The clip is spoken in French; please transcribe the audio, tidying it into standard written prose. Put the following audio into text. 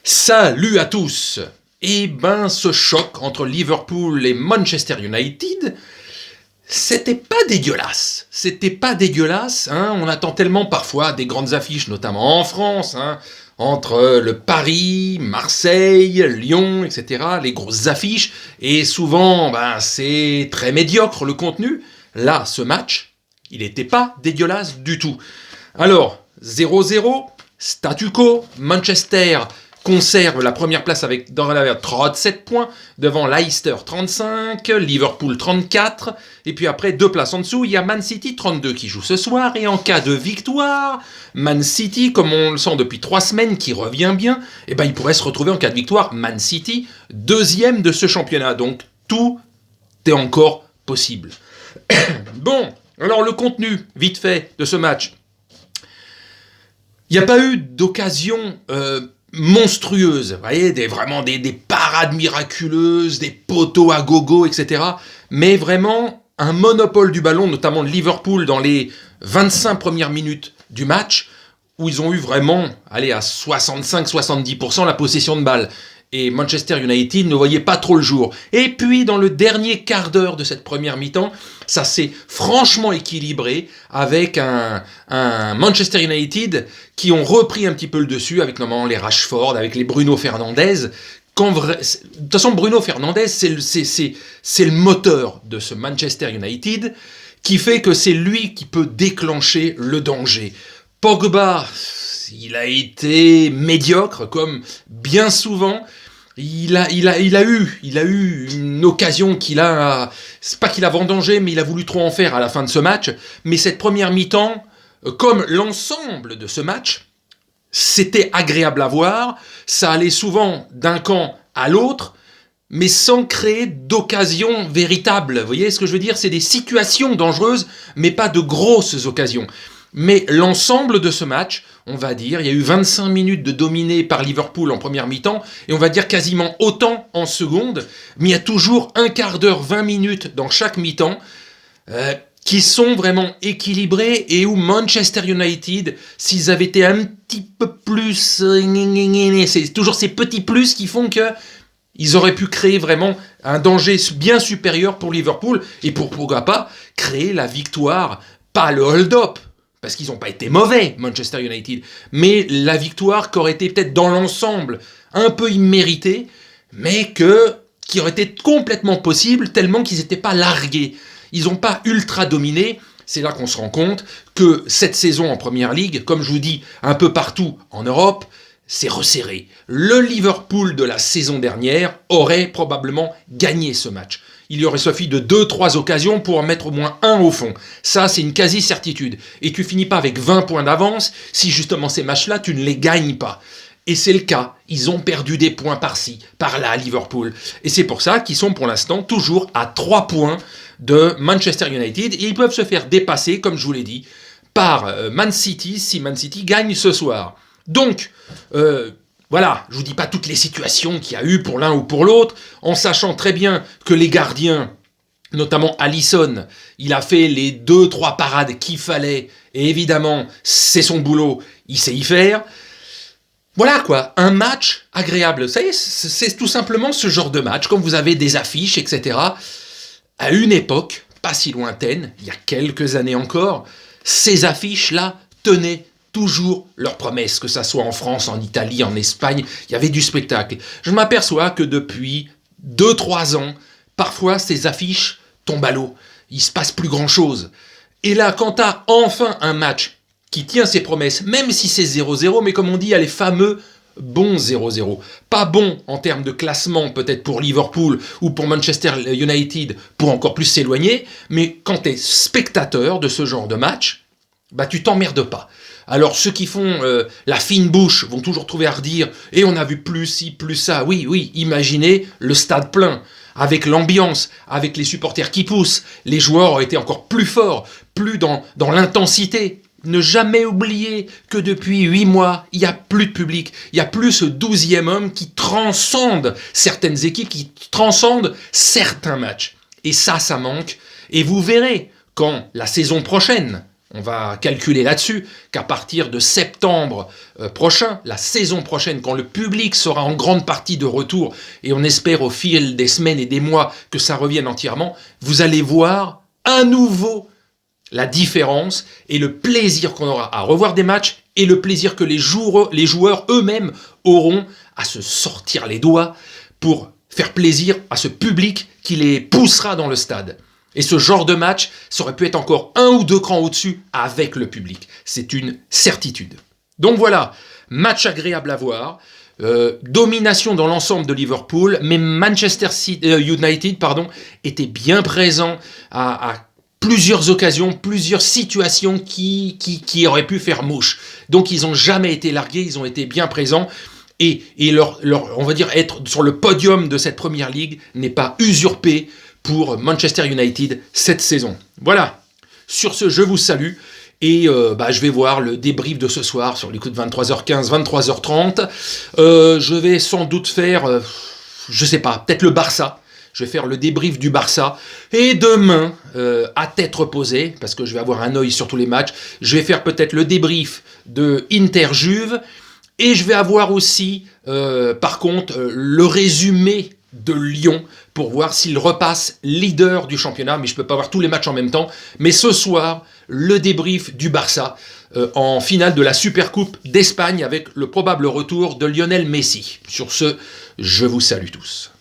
Salut à tous! Eh ben, ce choc entre Liverpool et Manchester United, c'était pas dégueulasse. C'était pas dégueulasse, hein. On attend tellement parfois des grandes affiches, notamment en France, hein, entre le Paris, Marseille, Lyon, etc. Les grosses affiches. Et souvent, c'est très médiocre le contenu. Là, ce match, il n'était pas dégueulasse du tout. Alors, 0-0, statu quo, Manchester conserve la première place avec dans la 37 points, devant Leicester 35, Liverpool 34, et puis après 2 places en dessous, il y a Man City 32 qui joue ce soir, et en cas de victoire, Man City, comme on le sent depuis 3 semaines, qui revient bien, il pourrait se retrouver en cas de victoire, Man City, deuxième de ce championnat, donc tout est encore possible. Bon, alors le contenu, vite fait, de ce match. Il n'y a pas eu d'occasion monstrueuse, vous voyez, vraiment des parades miraculeuses, des poteaux à gogo, etc. Mais vraiment un monopole du ballon, notamment de Liverpool dans les 25 premières minutes du match, où ils ont eu vraiment, à 65-70% la possession de balle. Et Manchester United ne voyait pas trop le jour. Et puis, dans le dernier quart d'heure de cette première mi-temps, ça s'est franchement équilibré avec un Manchester United qui ont repris un petit peu le dessus avec notamment les Rashford, avec les Bruno Fernandes. De toute façon, Bruno Fernandes, c'est le moteur de ce Manchester United qui fait que c'est lui qui peut déclencher le danger. Pogba, il a été médiocre, comme bien souvent. Il a eu une occasion c'est pas qu'il a vendangé, mais il a voulu trop en faire à la fin de ce match. Mais cette première mi-temps, comme l'ensemble de ce match, c'était agréable à voir. Ça allait souvent d'un camp à l'autre, mais sans créer d'occasion véritable. Vous voyez ce que je veux dire? C'est des situations dangereuses, mais pas de grosses occasions. Mais l'ensemble de ce match, on va dire, il y a eu 25 minutes de dominé par Liverpool en première mi-temps, et on va dire quasiment autant en seconde, mais il y a toujours un quart d'heure, 20 minutes dans chaque mi-temps, qui sont vraiment équilibrés, et où Manchester United, s'ils avaient été un petit peu plus... c'est toujours ces petits plus qui font que ils auraient pu créer vraiment un danger bien supérieur pour Liverpool, et pourquoi pas créer la victoire, pas le hold-up, parce qu'ils n'ont pas été mauvais, Manchester United, mais la victoire qui aurait été peut-être dans l'ensemble un peu imméritée, mais qui aurait été complètement possible, tellement qu'ils n'étaient pas largués. Ils n'ont pas ultra dominé. C'est là qu'on se rend compte que cette saison en Première Ligue, comme je vous dis, un peu partout en Europe, c'est resserré. Le Liverpool de la saison dernière aurait probablement gagné ce match. Il y aurait suffi de 2-3 occasions pour en mettre au moins un au fond. Ça, c'est une quasi-certitude. Et tu finis pas avec 20 points d'avance si justement ces matchs-là, tu ne les gagnes pas. Et c'est le cas. Ils ont perdu des points par-ci, par-là à Liverpool. Et c'est pour ça qu'ils sont pour l'instant toujours à 3 points de Manchester United. Et ils peuvent se faire dépasser, comme je vous l'ai dit, par Man City si Man City gagne ce soir. Donc, voilà, je vous dis pas toutes les situations qu'il y a eu pour l'un ou pour l'autre, en sachant très bien que les gardiens, notamment Alisson, il a fait les 2-3 parades qu'il fallait, et évidemment, c'est son boulot, il sait y faire. Voilà quoi, un match agréable. Ça y est, c'est tout simplement ce genre de match, comme vous avez des affiches, etc. À une époque, pas si lointaine, il y a quelques années encore, ces affiches-là tenaient toujours leurs promesses, que ça soit en France, en Italie, en Espagne, il y avait du spectacle. Je m'aperçois que depuis 2-3 ans, parfois ces affiches tombent à l'eau, il se passe plus grand-chose. Et là, quand tu as enfin un match qui tient ses promesses, même si c'est 0-0, mais comme on dit, il y a les fameux bons 0-0. Pas bon en termes de classement, peut-être pour Liverpool ou pour Manchester United, pour encore plus s'éloigner, mais quand tu es spectateur de ce genre de match, tu t'emmerdes pas. Alors ceux qui font la fine bouche vont toujours trouver à redire « Et on a vu plus ci, plus ça ». Oui, imaginez le stade plein, avec l'ambiance, avec les supporters qui poussent. Les joueurs ont été encore plus forts, plus dans l'intensité. Ne jamais oublier que depuis 8 mois, il n'y a plus de public. Il n'y a plus ce 12e homme qui transcende certaines équipes, qui transcende certains matchs. Et ça manque. Et vous verrez, quand la saison prochaine, On va calculer là-dessus qu'à partir de septembre prochain, la saison prochaine, quand le public sera en grande partie de retour, et on espère au fil des semaines et des mois que ça revienne entièrement, vous allez voir à nouveau la différence et le plaisir qu'on aura à revoir des matchs et le plaisir que les joueurs eux-mêmes auront à se sortir les doigts pour faire plaisir à ce public qui les poussera dans le stade. Et ce genre de match, ça aurait pu être encore 1 ou 2 crans au-dessus avec le public. C'est une certitude. Donc voilà, match agréable à voir. Domination dans l'ensemble de Liverpool, mais Manchester United était bien présent à plusieurs occasions, plusieurs situations qui auraient pu faire mouche. Donc ils n'ont jamais été largués, ils ont été bien présents. Et on va dire, être sur le podium de cette première ligue n'est pas usurpé pour Manchester United cette saison. Voilà, sur ce, je vous salue. Et je vais voir le débrief de ce soir sur les coups de 23h15, 23h30. Je vais sans doute faire, je sais pas, peut-être le Barça. Je vais faire le débrief du Barça. Et demain, à tête reposée, parce que je vais avoir un œil sur tous les matchs, je vais faire peut-être le débrief de Inter-Juve. Et je vais avoir aussi, par contre, le résumé de Lyon pour voir s'il repasse leader du championnat. Mais je ne peux pas voir tous les matchs en même temps. Mais ce soir, le débrief du Barça en finale de la Supercoupe d'Espagne avec le probable retour de Lionel Messi. Sur ce, je vous salue tous.